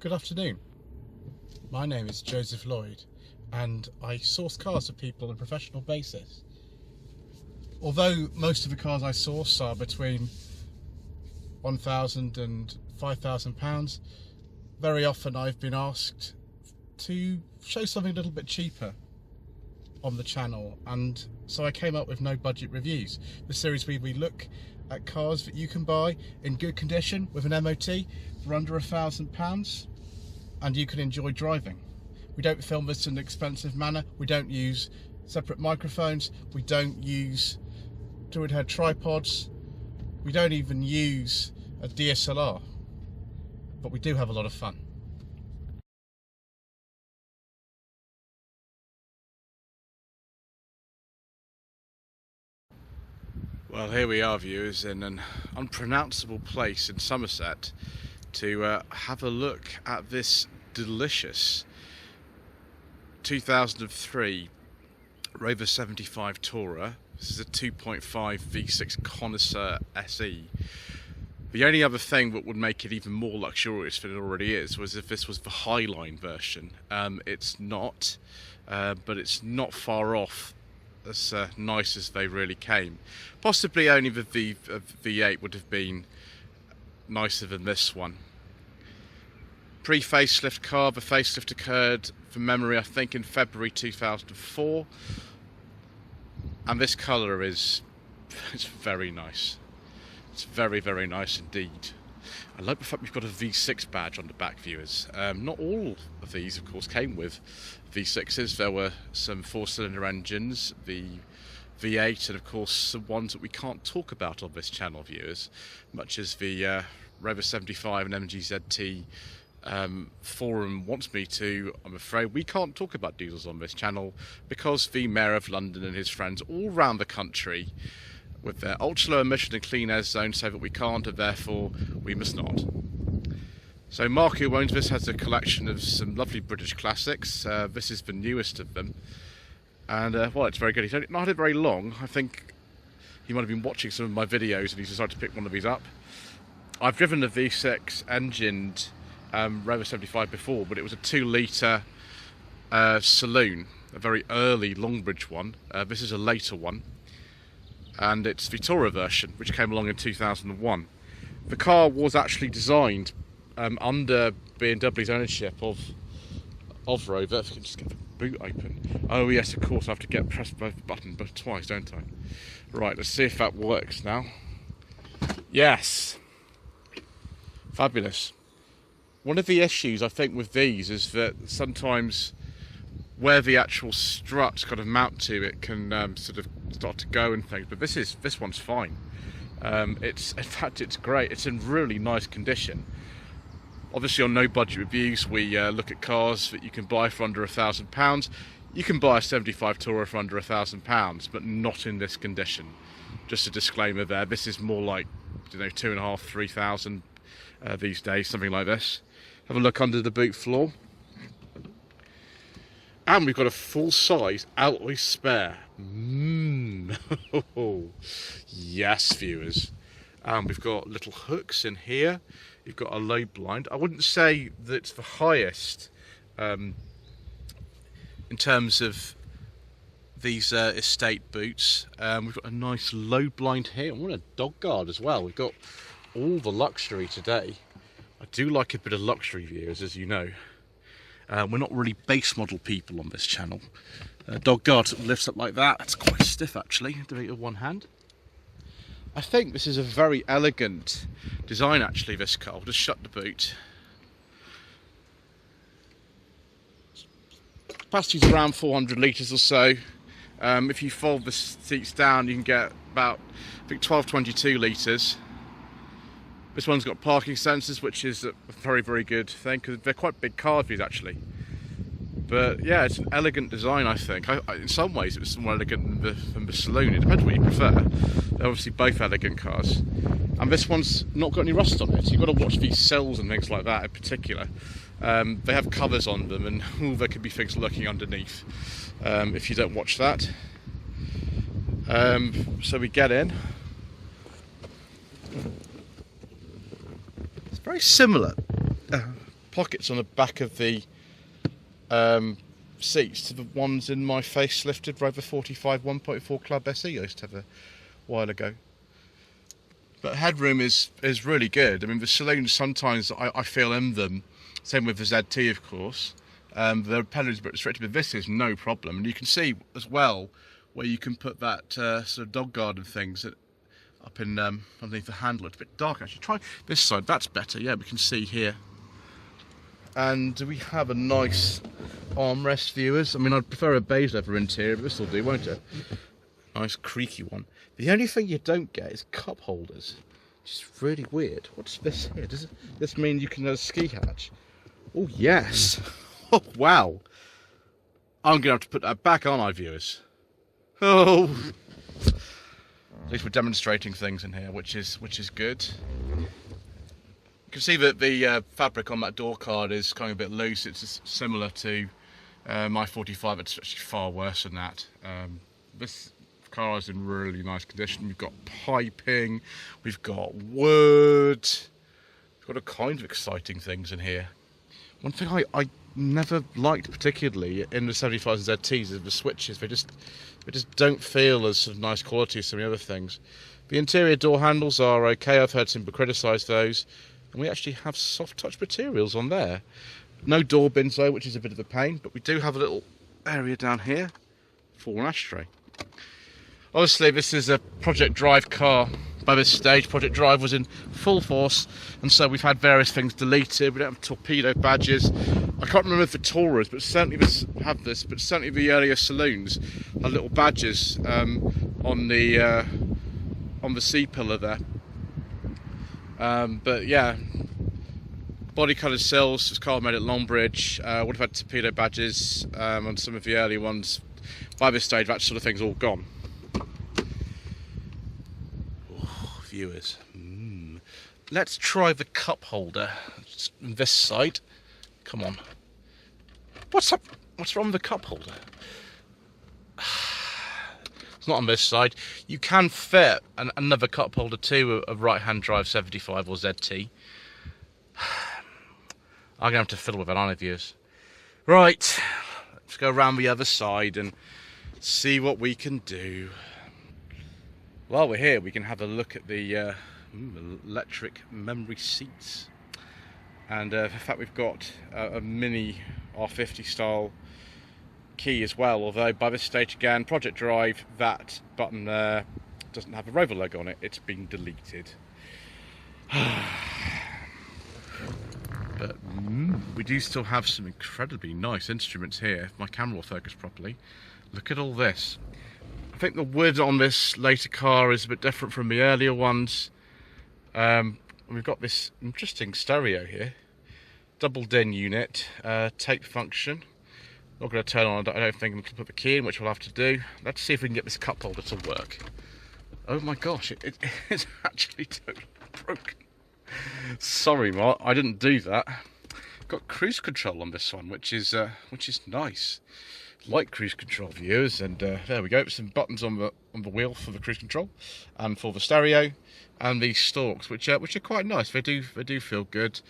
Good afternoon. My name is Joseph Lloyd and I source cars for people on a professional basis. Although most of the cars I source are between £1,000 and £5,000, very often I've been asked to show something a little bit cheaper on the channel, and so I came up with No Budget Reviews, the series where we look at cars that you can buy in good condition with an MOT for under £1,000 and you can enjoy driving. We don't film this in an expensive manner, we don't use separate microphones, we don't use dual head tripods, we don't even use a DSLR, but we do have a lot of fun. Well, here we are, viewers, in an unpronounceable place in Somerset to have a look at this delicious 2003 Rover 75 Tourer. This is a 2.5 V6 Connoisseur SE. The only other thing that would make it even more luxurious than it already is was if this was the Highline version. It's not, but it's not far off as nice as they really came. Possibly only the V8 would have been nicer than this one. Pre-facelift car. The facelift occurred, from memory, I think in February 2004, and this colour it's very nice. It's very, very nice indeed. I like the fact we've got a V6 badge on the back, viewers. Not all of these, of course, came with V6s. There were some four-cylinder engines, the V8, and of course some ones that we can't talk about on this channel, viewers, much as the Rover 75 and MG ZT forum wants me to. I'm afraid we can't talk about diesels on this channel because the Mayor of London and his friends all around the country with their ultra low emission and clean air zones say that we can't, and therefore we must not. So Mark, who owns this, has a collection of some lovely British classics. This is the newest of them, and well, it's very good. He's not had it very long. I think he might have been watching some of my videos and he's decided to pick one of these up. I've driven the V6 engined Rover 75 before, but it was a 2-litre saloon, a very early Longbridge one. This is a later one, and it's the Tourer version, which came along in 2001. The car was actually designed under B&W's ownership of Rover. If I can just get the boot open. Oh yes, of course, I have to press both buttons twice, don't I? Right, let's see if that works now. Yes! Fabulous. One of the issues I think with these is that sometimes where the actual strut kind of mount to, it can sort of start to go and things, but this one's fine. In fact, it's great. It's in really nice condition. Obviously, on No Budget Reviews, we look at cars that you can buy for under £1,000. You can buy a 75 Tourer for under £1,000, but not in this condition. Just a disclaimer there. This is more like, you know, 2,500, 3,000 these days, something like this. Have a look under the boot floor. And we've got a full-size alloy spare. Yes, viewers. We've got little hooks in here. You've got a low blind. I wouldn't say that it's the highest in terms of these estate boots. We've got a nice low blind here. I want a dog guard as well. We've got all the luxury today. I do like a bit of luxury, viewers, as you know. We're not really base model people on this channel. Dog guard lifts up like that. It's quite stiff, actually, doing it with one hand. I think this is a very elegant design, actually, this car. I'll just shut the boot. Capacity's around 400 litres or so. If you fold the seats down, you can get about, I think, 1222 litres. This one's got parking sensors, which is a very, very good thing, because they're quite big cars, these, actually. But yeah, it's an elegant design, I think. In some ways, it was more elegant than the saloon. It depends what you prefer. They're obviously both elegant cars. And this one's not got any rust on it. You've got to watch these sills and things like that in particular. They have covers on them, and there could be things lurking underneath if you don't watch that. So we get in. It's very similar pockets on the back of the seats to the ones in my facelifted Rover 45 1.4 Club SE I used to have a while ago. But headroom is really good. I mean, the saloons sometimes I feel in them, same with the ZT of course, the pedals are a bit restricted, but this is no problem. And you can see as well where you can put that sort of dog guard and things up in underneath the handle. It's a bit dark actually. Try this side, that's better. Yeah, we can see here. And we have a nice armrest, viewers. I mean, I'd prefer a beige leather interior, but this will do, won't it? Nice creaky one. The only thing you don't get is cup holders, which is really weird. What's this here? Does this mean you can have a ski hatch? Oh yes. Oh wow. I'm gonna have to put that back on, viewers. Oh. At least we're demonstrating things in here, which is good. You can see that the fabric on that door card is kind of a bit loose. It's similar to my 45. It's actually far worse than that. This car is in really nice condition. We've got piping, we've got wood, we've got all kinds of exciting things in here. One thing I never liked particularly in the 75s and ZTs is the switches. They just don't feel as sort of nice quality as some of the other things. The interior door handles are okay. I've heard some people criticise those, and we actually have soft touch materials on there. No door bins though, which is a bit of a pain, but we do have a little area down here for an ashtray. Obviously this is a Project Drive car. By this stage Project Drive was in full force, and so we've had various things deleted. We don't have torpedo badges. I can't remember if the Tourers, but certainly certainly the earlier saloons had little badges on the C-pillar there. But yeah, body coloured sills. This car made at Longbridge. Would have had torpedo badges on some of the early ones. By this stage that sort of thing's all gone. Viewers, let's try the cup holder on this side. Come on, what's up? What's wrong with the cup holder? It's not on this side. You can fit another cup holder to a right-hand drive 75 or ZT. I'm gonna have to fiddle with it, aren't I, viewers? Right, let's go around the other side and see what we can do. While we're here, we can have a look at the electric memory seats. And in fact, we've got a mini R50 style key as well, although by this stage again, Project Drive, that button there doesn't have a Rover logo on it. It's been deleted. But we do still have some incredibly nice instruments here, if my camera will focus properly. Look at all this. I think the wood on this later car is a bit different from the earlier ones. We've got this interesting stereo here. Double DIN unit, tape function. Not going to turn on, I don't think I'm going to put the key in, which we'll have to do. Let's see if we can get this cup holder to work. Oh my gosh, it's actually totally broken. Sorry, Mark, I didn't do that. Got cruise control on this one, which is nice. Like cruise control, viewers, and there we go. Some buttons on the wheel for the cruise control, and for the stereo, and these stalks, which are quite nice. They do feel good.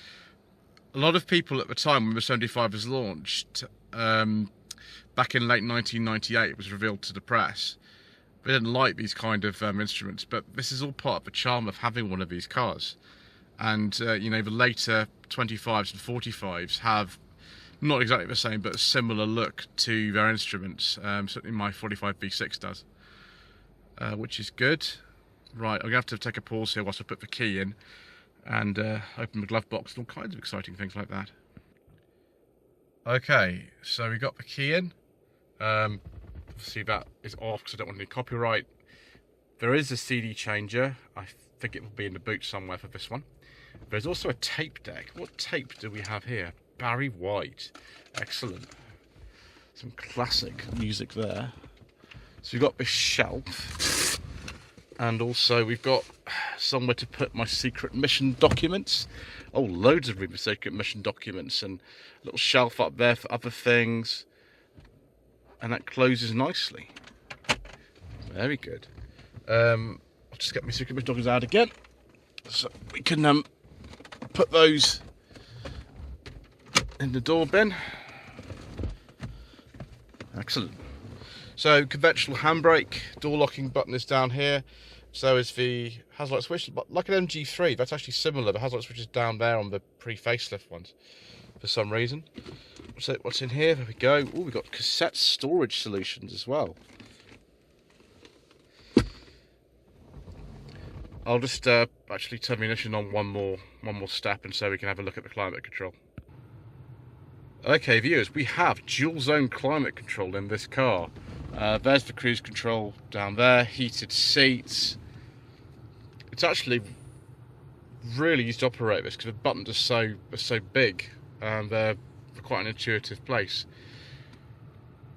A lot of people at the time when the 75 was launched, back in late 1998, it was revealed to the press. They didn't like these kind of instruments, but this is all part of the charm of having one of these cars. And you know, the later 25s and 45s have not exactly the same, but a similar look to their instruments. Certainly my 45 V6 does, which is good. Right, I'm going to have to take a pause here whilst I put the key in and open the glove box and all kinds of exciting things like that. Okay, so we got the key in. See, that is off because I don't want any copyright. There is a CD changer. I think it will be in the boot somewhere for this one. There's also a tape deck. What tape do we have here? Barry White. Excellent. Some classic music there. So we've got this shelf. And also we've got somewhere to put my secret mission documents. Oh, loads of room for secret mission documents. And a little shelf up there for other things. And that closes nicely. Very good. I'll just get my secret mission documents out again. So we can put those in the door bin. Excellent. So conventional handbrake, door locking button is down here. So is the hazard switch, but like an MG3, that's actually similar. The hazard switch is down there on the pre-facelift ones for some reason. So what's in here? There we go. Oh, we've got cassette storage solutions as well. I'll just actually turn the ignition on one more step, and so we can have a look at the climate control. Okay, viewers, we have dual zone climate control in this car. There's the cruise control down there, heated seats. It's actually really easy to operate this because the buttons are so big and they're quite an intuitive place.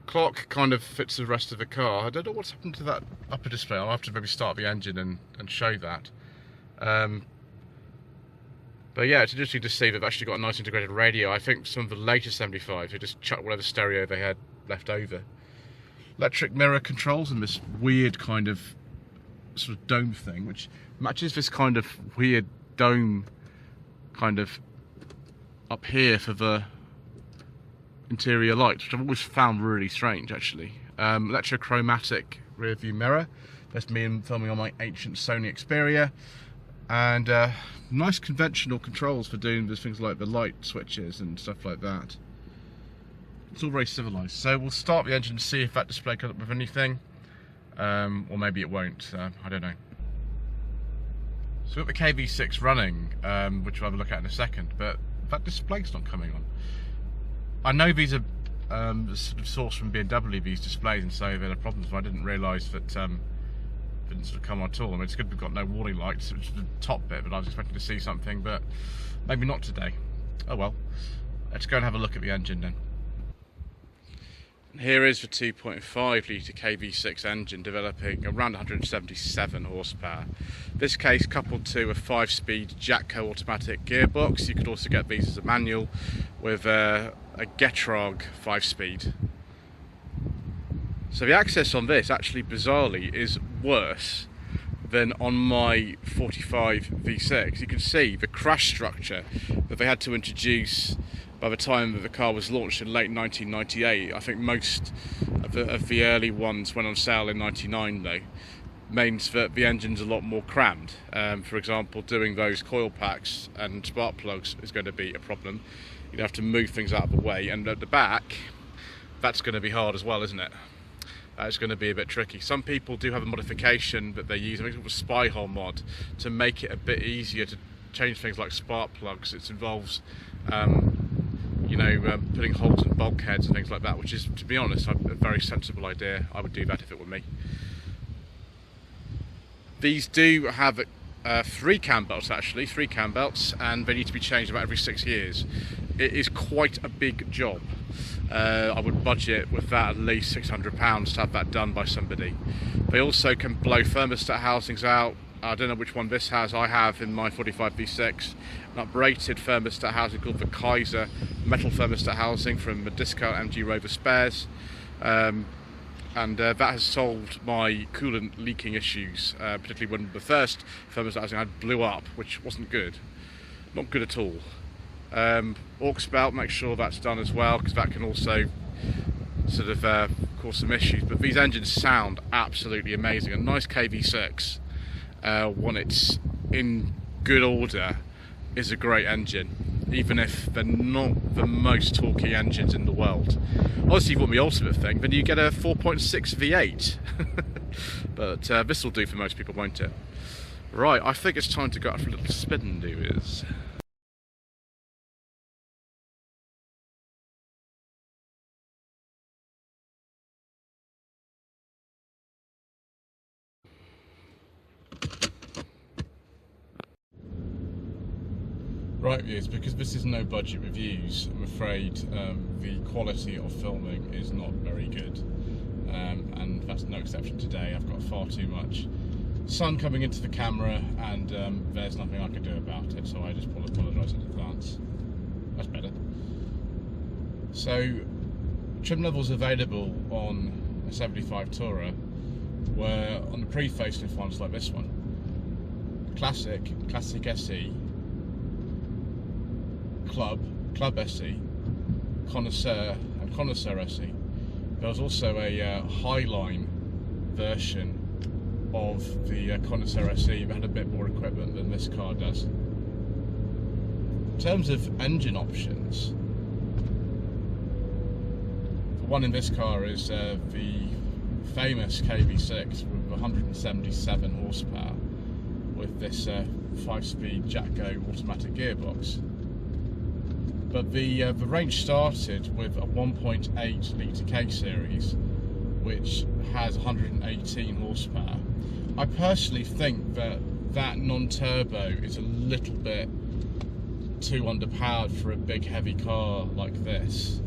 Clock kind of fits the rest of the car. I don't know what's happened to that upper display. I'll have to maybe start the engine and show that. But yeah, it's interesting to see that they've actually got a nice integrated radio. I think some of the latest 75s, they just chucked whatever stereo they had left over. Electric mirror controls and this weird kind of sort of dome thing, which matches this kind of weird dome kind of up here for the interior lights, which I've always found really strange actually. Electrochromatic rear view mirror. That's me filming on my ancient Sony Xperia. And nice conventional controls for doing things like the light switches and stuff like that. It's all very civilized. So we'll start the engine and see if that display comes up with anything, or maybe it won't. I don't know. So we've got the KV6 running, which we'll have a look at in a second, but that display's not coming on. I know these are sort of sourced from BMW, these displays, and so there are problems. But I didn't realise that didn't sort of come on at all. I mean, it's good we've got no warning lights, which is the top bit, but I was expecting to see something, but maybe not today. Oh well. Let's go and have a look at the engine then. Here is the 2.5 litre KV6 engine developing around 177 horsepower. This case coupled to a 5-speed Jatco automatic gearbox. You could also get these as a manual with a Getrag 5-speed. So the access on this actually bizarrely is worse than on my 45 V6. You can see the crash structure that they had to introduce by the time that the car was launched in late 1998. I think most of the early ones went on sale in 99 though. Means that the engine's a lot more crammed. For example, doing those coil packs and spark plugs is going to be a problem. You'd have to move things out of the way, and at the back, that's going to be hard as well, isn't it? It's going to be a bit tricky. Some people do have a modification that they use, I think it's a spy hole mod, to make it a bit easier to change things like spark plugs. It involves you know, putting holes in bulkheads and things like that, which is, to be honest, a very sensible idea. I would do that if it were me. These do have 3 cam belts actually, 3 cam belts, and they need to be changed about every 6 years. It is quite a big job. I would budget with that at least £600 to have that done by somebody. They also can blow thermostat housings out. I don't know which one this has. I have in my 45 V6 an uprated thermostat housing called the Kaiser metal thermostat housing from the discount MG Rover spares. And that has solved my coolant leaking issues, particularly when the first thermostat housing I had blew up, which wasn't good. Not good at all. Aux belt, make sure that's done as well, because that can also sort of cause some issues. But these engines sound absolutely amazing. A nice KV6, when it's in good order, is a great engine, even if they're not the most torquey engines in the world. Obviously, if you want the ultimate thing, then you get a 4.6 V8. But this will do for most people, won't it? Right, I think it's time to go out for a little spin, viewers. Right, viewers, because this is no budget reviews, I'm afraid the quality of filming is not very good, and that's no exception today. I've got far too much sun coming into the camera, and there's nothing I can do about it, so I just apologise in advance. That's better. So, trim levels available on a 75 Tourer were on the pre-facelift ones like this one. Classic SE, Club SE, Connoisseur and Connoisseur SE, there was also a Highline version of the Connoisseur SE that had a bit more equipment than this car does. In terms of engine options, the one in this car is the famous KV6 with 177 horsepower with this 5-speed Jatco automatic gearbox. But the range started with a 1.8 litre K-series, which has 118 horsepower. I personally think that non-turbo is a little bit too underpowered for a big heavy car like this,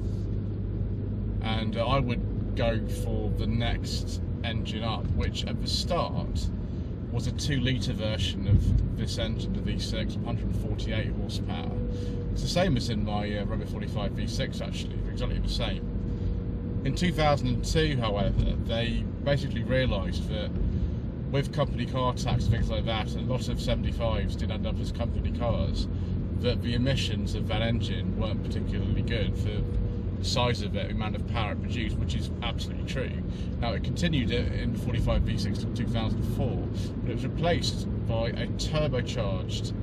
and I would go for the next engine up, which at the start was a 2 litre version of this engine, the V6, 148 horsepower. It's the same as in my Rover 45 V6 actually, exactly the same. In 2002, however, they basically realised that with company car tax and things like that, and a lot of 75s did end up as company cars, that the emissions of that engine weren't particularly good for the size of it, the amount of power it produced, which is absolutely true. Now, it continued in the 45 V6 till 2004, but it was replaced by a turbocharged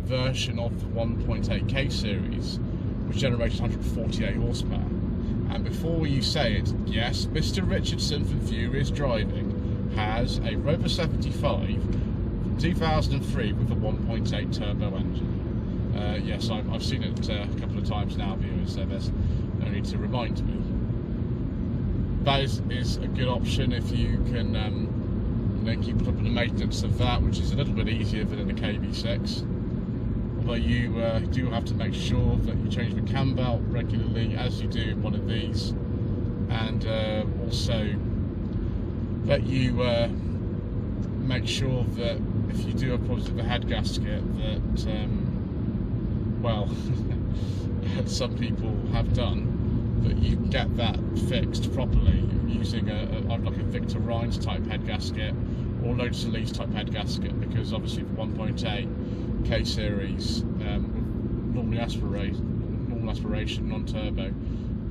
version of the 1.8 K series, which generated 148 horsepower. And before you say it, yes, Mr. Richardson from Furious Driving has a Rover 75 from 2003 with a 1.8 turbo engine. Yes, I've seen it a couple of times now, viewers, so there's no need to remind me. That is a good option if you can keep up with the maintenance of that, which is a little bit easier than in the KV6. Although you do have to make sure that you change the cam belt regularly, as you do in one of these, and also that you make sure that if you do have problems with the head gasket, that well, some people have done, that you get that fixed properly using like a Victor Rines type head gasket or Lloyd type head gasket, because obviously the 1.8 K series normal aspiration non-turbo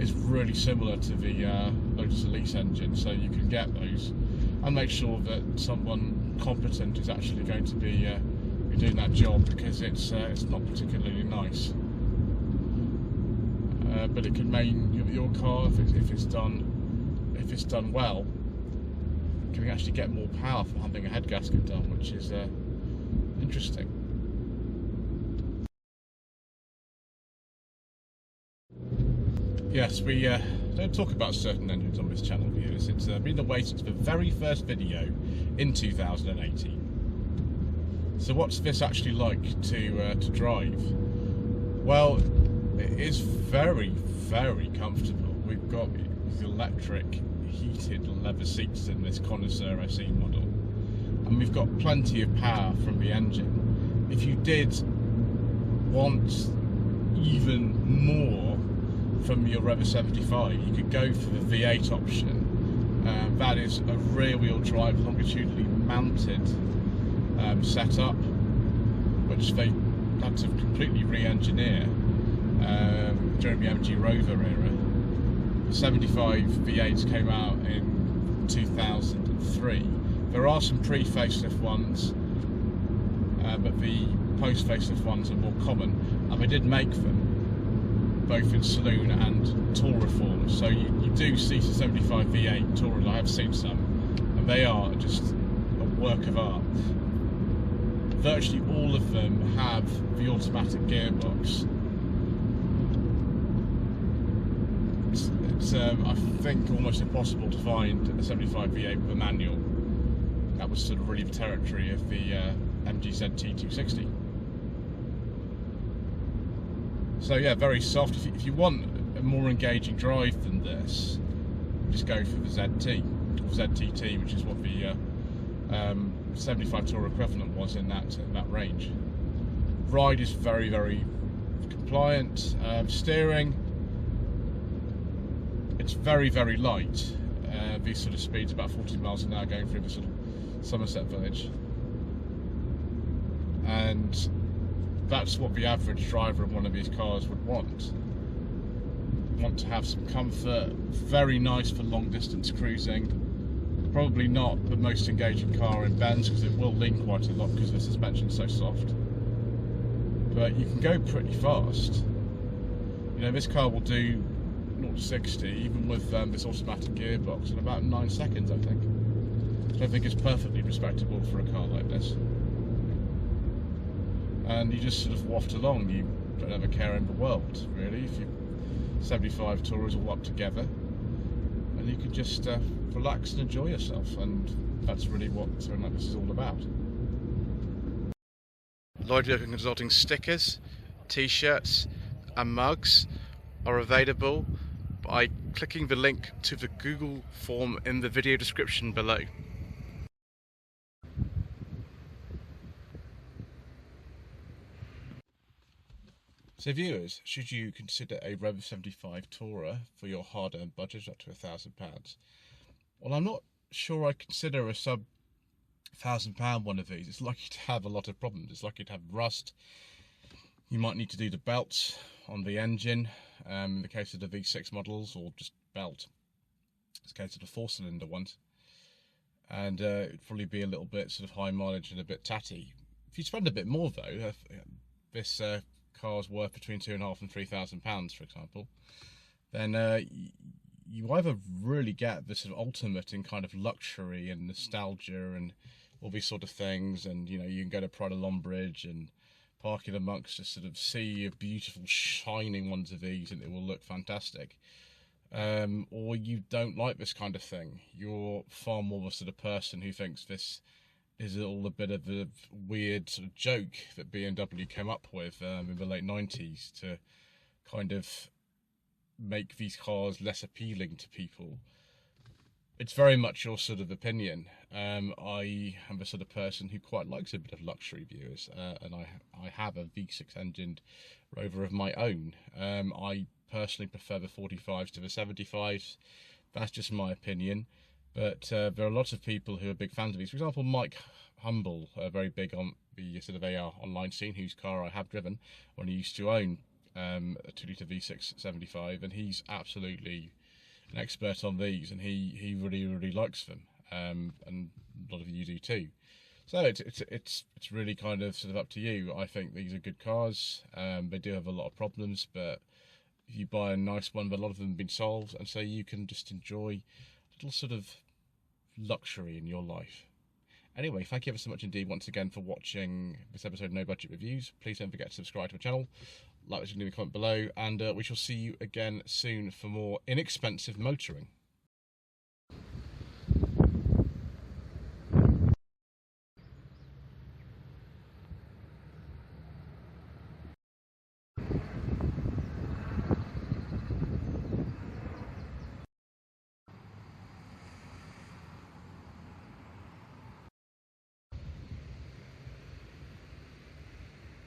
is really similar to the Lotus Elise engine, so you can get those and make sure that someone competent is actually going to be doing that job, because it's not particularly nice. But it can mean your car, if it's done well, can actually get more power for having a head gasket done, which is interesting. Yes, we don't talk about certain engines on this channel, viewers. It's been away since the very first video in 2018. So what's this actually like to drive? Well, it is very, very comfortable. We've got the electric heated leather seats in this Connoisseur SE model, and we've got plenty of power from the engine. If you did want even more from your Rover 75, you could go for the V8 option. That is a rear-wheel drive, longitudinally mounted setup, which they had to completely re-engineer during the MG Rover era. The 75 V8s came out in 2003. There are some pre-facelift ones, but the post-facelift ones are more common, and they did make them both in saloon and tourer forms. So you do see some 75 V8 tourers. I have seen some, and they are just a work of art. Virtually all of them have the automatic gearbox. It's I think almost impossible to find a 75 V8 with a manual. That was sort of really the territory of the MG ZT260. So yeah, very soft. If you want a more engaging drive than this, just go for the ZT or ZTT, which is what the 75 Tourer equivalent was in that range. Ride is very, very compliant. Steering, it's very, very light. These sort of speeds, about 40 miles an hour, going through the sort of Somerset village, and that's what the average driver of one of these cars would want. want to have some comfort, very nice for long distance cruising. Probably not the most engaging car in Benz because it will lean quite a lot because the suspension's so soft. But you can go pretty fast. You know, this car will do 0 to 60 even with this automatic gearbox in about 9 seconds, I think. So I think it's perfectly respectable for a car like this. And you just sort of waft along. You don't have a care in the world, really. If your 75 Tourer all up together, and you can just relax and enjoy yourself, and that's really what something like this is all about. Lloyd Vehicle Consulting stickers, t-shirts and mugs are available by clicking the link to the Google form in the video description below. So viewers, should you consider a Rover 75 Tourer for your hard-earned budget up to £1,000? Well, I'm not sure I'd consider a sub £1,000 one of these. It's likely to have a lot of problems. It's likely to have rust. You might need to do the belts on the engine, in the case of the V6 models, or just belt. It's the case of the 4-cylinder ones. And it'd probably be a little bit sort of high mileage and a bit tatty. If you spend a bit more though, this car's worth between £2,500 and £3,000, for example, then you either really get the sort of ultimate in kind of luxury and nostalgia and all these sort of things, and you know, you can go to Pride of Longbridge and park in amongst a sort of sea of beautiful shining ones of these and it will look fantastic, or you don't like this kind of thing. You're far more the sort of person who thinks this is all a bit of a weird sort of joke that BMW came up with in the late 90s to kind of make these cars less appealing to people. It's very much your sort of opinion. I am the sort of person who quite likes a bit of luxury, viewers, and I have a V6 engined Rover of my own. I personally prefer the 45s to the 75s. That's just my opinion. But there are lots of people who are big fans of these. For example, Mike Humble, very big on the sort of AR online scene, whose car I have driven when he used to own a 2-litre V6 75, and he's absolutely an expert on these, and he really likes them, and a lot of you do too. So it's really kind of sort of up to you. I think these are good cars. They do have a lot of problems, but if you buy a nice one, but a lot of them have been solved, and so you can just enjoy a little sort of luxury in your life. Anyway, thank you ever so much indeed once again for watching this episode of No Budget Reviews. Please don't forget to subscribe to my channel, like what you can leave a comment below, and we shall see you again soon for more inexpensive motoring.